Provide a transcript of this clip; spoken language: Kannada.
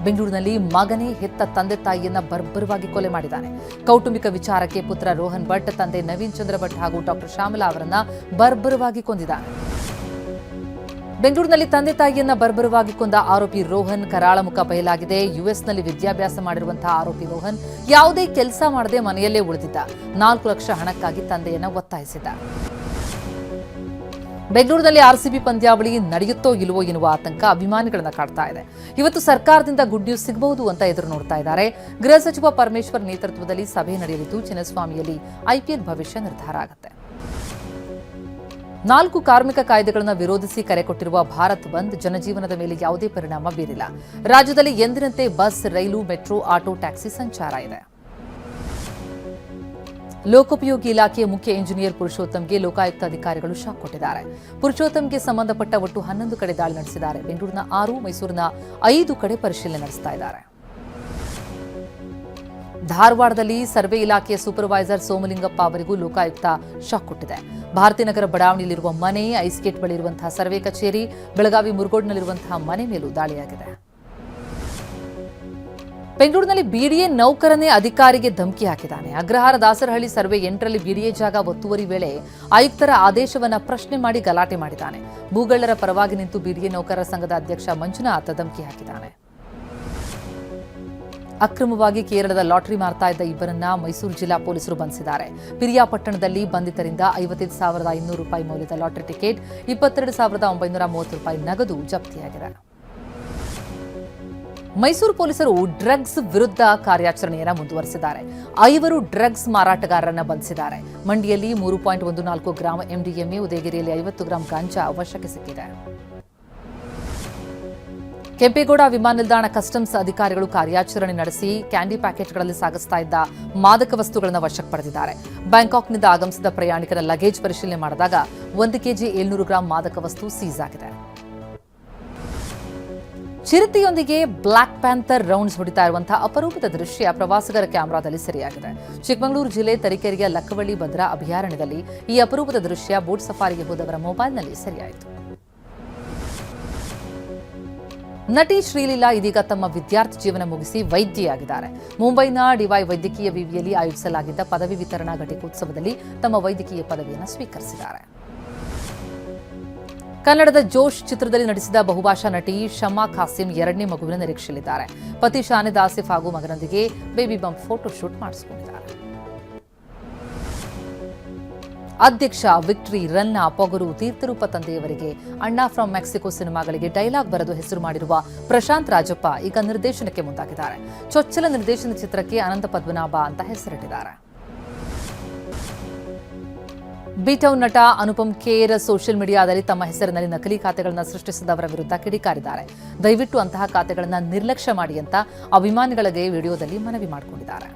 ಬೆಂಗಳೂರಿನಲ್ಲಿ ಮಗನೇ ಹೆತ್ತ ತಂದೆ ತಾಯಿಯನ್ನ ಬರ್ಬರವಾಗಿ ಕೊಲೆ ಮಾಡಿದ್ದಾನೆ. ಕೌಟುಂಬಿಕ ವಿಚಾರಕ್ಕೆ ಪುತ್ರ ರೋಹನ್ ಭಟ್, ತಂದೆ ನವೀನ್ ಚಂದ್ರ ಭಟ್ ಹಾಗೂ ಡಾಕ್ಟರ್ ಶ್ಯಾಮಲಾ ಅವರನ್ನ ಬರ್ಬರವಾಗಿ ಕೊಂದಿದ್ದಾನೆ. ಬೆಂಗಳೂರಿನಲ್ಲಿ ತಂದೆ ತಾಯಿಯನ್ನ ಬರ್ಬರವಾಗಿ ಕೊಂದ ಆರೋಪಿ ರೋಹನ್ ಕರಾಳ ಮುಖ ಬಯಲಾಗಿದೆ. ಯುಎಸ್ನಲ್ಲಿ ವಿದ್ಯಾಭ್ಯಾಸ ಮಾಡಿರುವಂತಹ ಆರೋಪಿ ರೋಹನ್ ಯಾವುದೇ ಕೆಲಸ ಮಾಡದೆ ಮನೆಯಲ್ಲೇ ಉಳಿದಿದ್ದ. 4 ಲಕ್ಷ ಹಣಕ್ಕಾಗಿ ತಂದೆಯನ್ನ ಒತ್ತಾಯಿಸಿದ್ದ. ಬೆಂಗಳೂರಿನಲ್ಲಿ ಆರ್ಸಿಬಿ ಪಂದ್ಯಾವಳಿ ನಡೆಯುತ್ತೋ ಇಲ್ಲವೋ ಎನ್ನುವ ಆತಂಕ ಅಭಿಮಾನಿಗಳನ್ನ ಕಾಡ್ತಾ ಇದೆ. ಇವತ್ತು ಸರ್ಕಾರದಿಂದ ಗುಡ್ ನ್ಯೂಸ್ ಸಿಗಬಹುದು ಅಂತ ಎದುರು ನೋಡ್ತಾ ಇದ್ದಾರೆ. ಗೃಹ ಸಚಿವ ಪರಮೇಶ್ವರ್ ನೇತೃತ್ವದಲ್ಲಿ ಸಭೆ ನಡೆಯಲಿದ್ದು ಚಿನ್ನಸ್ವಾಮಿಯಲ್ಲಿ ಐಪಿಎಲ್ ಭವಿಷ್ಯ ನಿರ್ಧಾರ ಆಗುತ್ತೆ. 4 ಕಾರ್ಮಿಕ ಕಾಯ್ದೆಗಳನ್ನು ವಿರೋಧಿಸಿ ಕರೆ ಕೊಟ್ಟಿರುವ ಭಾರತ್ ಬಂದ್ ಜನಜೀವನದ ಮೇಲೆ ಯಾವುದೇ ಪರಿಣಾಮ ಬೀರಿಲ್ಲ. ರಾಜ್ಯದಲ್ಲಿ ಎಂದಿನಂತೆ ಬಸ್, ರೈಲು, ಮೆಟ್ರೋ, ಆಟೋ, ಟ್ಯಾಕ್ಸಿ ಸಂಚಾರ ಇದೆ. ಲೋಕೋಪಯೋಗಿ ಇಲಾಖೆಯ ಮುಖ್ಯ ಇಂಜಿನಿಯರ್ ಪುರುಷೋತ್ತಮ್ಗೆ ಲೋಕಾಯುಕ್ತ ಅಧಿಕಾರಿಗಳು ಶಾಕ್ ಕೊಟ್ಟಿದ್ದಾರೆ. ಪುರುಷೋತ್ತಮ್ಗೆ ಸಂಬಂಧಪಟ್ಟ ಒಟ್ಟು 11 ಕಡೆ ದಾಳಿ ನಡೆಸಿದ್ದಾರೆ. ಬೆಂಗಳೂರಿನ 6, ಮೈಸೂರಿನ 5 ಕಡೆ ಪರಿಶೀಲನೆ ನಡೆಸ್ತಾ ಇದ್ದಾರೆ. ಧಾರವಾಡದಲ್ಲಿ ಸರ್ವೆ ಇಲಾಖೆಯ ಸೂಪರ್ವೈಸರ್ ಸೋಮಲಿಂಗಪ್ಪ ಅವರಿಗೂ ಲೋಕಾಯುಕ್ತ ಶಾಕ್ ಕೊಟ್ಟಿದೆ. ಭಾರತೀನಗರ ಬಡಾವಣೆಯಲ್ಲಿರುವ ಮನೆ, ಐಸ್ಗೇಟ್ ಬಳಿ ಇರುವಂತಹ ಸರ್ವೆ ಕಚೇರಿ, ಬೆಳಗಾವಿ ಮುರುಗೋಡ್ನಲ್ಲಿರುವಂತಹ ಮನೆ ಮೇಲೂ ದಾಳಿಯಾಗಿದೆ. ಬೆಂಗಳೂರಿನಲ್ಲಿ ಬಿಡಿಎ ನೌಕರನೇ ಅಧಿಕಾರಿಗೆ ಧಮಕಿ ಹಾಕಿದ್ದಾನೆ. ಅಗ್ರಹಾರ ದಾಸರಹಳ್ಳಿ ಸರ್ವೆ 8ರಲ್ಲಿ ಬಿಡಿಎ ಜಾಗ ಒತ್ತುವರಿ ವೇಳೆ ಆಯುಕ್ತರ ಆದೇಶವನ್ನ ಪ್ರಶ್ನೆ ಮಾಡಿ ಗಲಾಟೆ ಮಾಡಿದ್ದಾನೆ. ಭೂಗಳ್ಳರ ಪರವಾಗಿ ನಿಂತು ಬಿಡಿಎ ನೌಕರರ ಸಂಘದ ಅಧ್ಯಕ್ಷ ಮಂಜುನಾಥ್ ಧಮಕಿ ಹಾಕಿದ್ದಾನೆ. ಅಕ್ರಮವಾಗಿ ಕೇರಳದ ಲಾಟರಿ ಮಾರ್ತಾ ಇದ್ದ ಇಬ್ಬರನ್ನ ಮೈಸೂರು ಜಿಲ್ಲಾ ಪೊಲೀಸರು ಬಂಧಿಸಿದ್ದಾರೆ. ಪಿರಿಯಾಪಟ್ಟಣದಲ್ಲಿ ಬಂಧಿತರಿಂದ 55,200 ರೂಪಾಯಿ ಮೌಲ್ಯದ ಲಾಟರಿ ಟಿಕೆಟ್, 22,930 ರೂಪಾಯಿ ನಗದು ಜಪ್ತಿಯಾಗಿದೆ. ಮೈಸೂರು ಪೊಲೀಸರು ಡ್ರಗ್ಸ್ ವಿರುದ್ಧ ಕಾರ್ಯಾಚರಣೆಯನ್ನು ಮುಂದುವರೆಸಿದ್ದಾರೆ. 5 ಡ್ರಗ್ಸ್ ಮಾರಾಟಗಾರರನ್ನ ಬಂಧಿಸಿದ್ದಾರೆ. ಮಂಡಿಯಲ್ಲಿ 3.14 ಗ್ರಾಂ ಎಂಡಿಎಂಎ, ಉದಯಗಿರಿಯಲ್ಲಿ 50 ಗ್ರಾಂ ಗಾಂಜಾ ವಶಕ್ಕೆ ಸಿಕ್ಕಿದೆ. ಕೆಂಪೇಗೌಡ ವಿಮಾನ ನಿಲ್ದಾಣ ಕಸ್ಟಮ್ಸ್ ಅಧಿಕಾರಿಗಳು ಕಾರ್ಯಾಚರಣೆ ನಡೆಸಿ ಕ್ಯಾಂಡಿ ಪ್ಯಾಕೆಟ್ಗಳಲ್ಲಿ ಸಾಗಿಸ್ತಾ ಇದ್ದ ಮಾದಕ ವಸ್ತುಗಳನ್ನು ವಶಕ್ಕೆ ಪಡೆದಿದ್ದಾರೆ. ಬ್ಯಾಂಕಾಕ್ನಿಂದ ಆಗಮಿಸಿದ ಪ್ರಯಾಣಿಕರ ಲಗೇಜ್ ಪರಿಶೀಲನೆ ಮಾಡಿದಾಗ 1 ಕೆಜಿ 700 ಗ್ರಾಂ ಮಾದಕ ವಸ್ತು ಸೀಸ್ ಆಗಿದೆ. ಚಿರತೆಯೊಂದಿಗೆ ಬ್ಲಾಕ್ ಪ್ಯಾಂಥರ್ ರೌಂಡ್ಸ್ ಹೊಡಿತಾ ಇರುವಂತಹ ಅಪರೂಪದ ದೃಶ್ಯ ಪ್ರವಾಸಿಗರ ಕ್ಯಾಮೆರಾದಲ್ಲಿ ಸೆರೆಯಾಗಿದೆ. ಚಿಕ್ಕಮಗಳೂರು ಜಿಲ್ಲೆ ತರೀಕೆರೆಯ ಲಕ್ಕವಳ್ಳಿ ಭದ್ರಾ ಅಭಯಾರಣ್ಯದಲ್ಲಿ ಈ ಅಪರೂಪದ ದೃಶ್ಯ ಬೋಟ್ ಸಫಾರಿಗೆ ಹೋದವರ ಮೊಬೈಲ್ನಲ್ಲಿ ಸೆರೆಯಾಯಿತು. ನಟಿ ಶ್ರೀಲೀಲಾ ಇದೀಗ ತಮ್ಮ ವಿದ್ಯಾರ್ಥಿ ಜೀವನ ಮುಗಿಸಿ ವೈದ್ಯೆಯಾಗಿದ್ದಾರೆ. ಮುಂಬೈನ ಡಿವೈ ವೈದ್ಯಕೀಯ ವಿವಿಯಲ್ಲಿ ಆಯೋಜಿಸಲಾಗಿದ್ದ ಪದವಿ ವಿತರಣಾ ಘಟಿಕೋತ್ಸವದಲ್ಲಿ ತಮ್ಮ ವೈದ್ಯಕೀಯ ಪದವಿಯನ್ನು ಸ್ವೀಕರಿಸಿದ್ದಾರೆ. ಕನ್ನಡದ ಜೋಶ್ ಚಿತ್ರದಲ್ಲಿ ನಟಿಸಿದ ಬಹುಭಾಷಾ ನಟಿ ಶಮಾ ಖಾಸಿಂ 2ನೇ ಮಗುವಿನ ನಿರೀಕ್ಷೆಯಲ್ಲಿದ್ದಾರೆ. ಪತಿ ಶಾನಿದ್ ಆಸಿಫ್ ಹಾಗೂ ಮಗನೊಂದಿಗೆ ಬೇಬಿ ಬಂಪ್ ಫೋಟೋ ಶೂಟ್ ಮಾಡಿಸಿಕೊಂಡಿದ್ದಾರೆ. ಅಧ್ಯಕ್ಷ, ವಿಕ್ಟರಿ, ರನ್ನ, ಪೊಗರು, ತೀರ್ಥರೂಪ ತಂದೆಯವರಿಗೆ, ಅಣ್ಣ ಫ್ರಮ್ ಮೆಕ್ಸಿಕೋ ಸಿನಿಮಾಗಳಿಗೆ ಡೈಲಾಗ್ ಬರೆದು ಹೆಸರು ಮಾಡಿರುವ ಪ್ರಶಾಂತ್ ರಾಜಪ್ಪ ಈಗ ನಿರ್ದೇಶನಕ್ಕೆ ಮುಂದಾಗಿದ್ದಾರೆ. ಚೊಚ್ಚಲ ನಿರ್ದೇಶನ ಚಿತ್ರಕ್ಕೆ ಅನಂತ ಪದ್ಮನಾಭ ಅಂತ ಹೆಸರಿಟ್ಟಿದ್ದಾರೆ. ಬಿಟೌನ್ ನಟ ಅನುಪಮ್ ಖೇರ್ ಸೋಷಿಯಲ್ ಮೀಡಿಯಾದಲ್ಲಿ ತಮ್ಮ ಹೆಸರಿನಲ್ಲಿ ನಕಲಿ ಖಾತೆಗಳನ್ನು ಸೃಷ್ಟಿಸಿದವರ ವಿರುದ್ಧ ಕಿಡಿಕಾರಿದ್ದಾರೆ. ದಯವಿಟ್ಟು ಅಂತಹ ಖಾತೆಗಳನ್ನು ನಿರ್ಲಕ್ಷ್ಯ ಮಾಡಿ ಅಂತ ಅಭಿಮಾನಿಗಳಿಗೆ ವಿಡಿಯೋದಲ್ಲಿ ಮನವಿ ಮಾಡಿಕೊಂಡಿದ್ದಾರೆ.